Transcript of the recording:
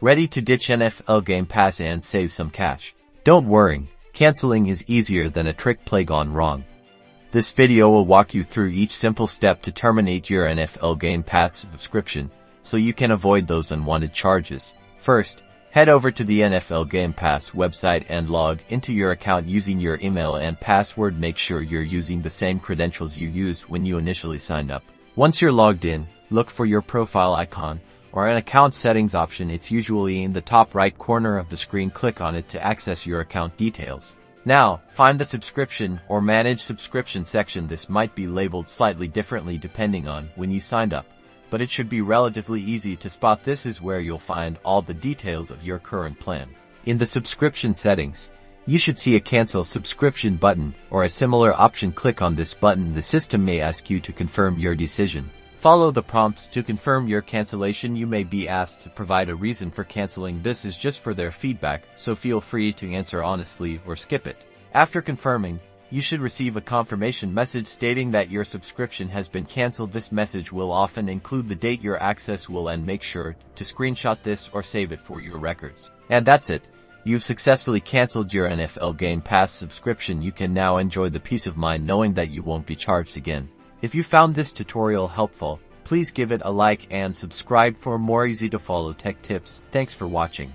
Ready to ditch NFL Game Pass and save some cash? Don't worry, canceling is easier than a trick play gone wrong. This video will walk you through each simple step to terminate your NFL Game Pass subscription, so you can avoid those unwanted charges. First, head over to the NFL Game Pass website and log into your account using your email and password. Make sure you're using the same credentials you used when you initially signed up. Once you're logged in, look for your profile icon or an account settings option. It's usually in the top right corner of the screen. Click on it to access your account details. Now, find the subscription or manage subscription section. This might be labeled slightly differently depending on when you signed up, but it should be relatively easy to spot. This is where you'll find all the details of your current plan. In the subscription settings, you should see a cancel subscription button or a similar option. Click on this button. The system may ask you to confirm your decision. Follow the prompts to confirm your cancellation. You may be asked to provide a reason for canceling. This is just for their feedback, so feel free to answer honestly or skip it. After confirming, you should receive a confirmation message stating that your subscription has been canceled. This message will often include the date your access will end. Make sure to screenshot this or save it for your records. And that's it. You've successfully canceled your NFL Game Pass subscription. You can now enjoy the peace of mind knowing that you won't be charged again. If you found this tutorial helpful, please give it a like and subscribe for more easy to follow tech tips. Thanks for watching.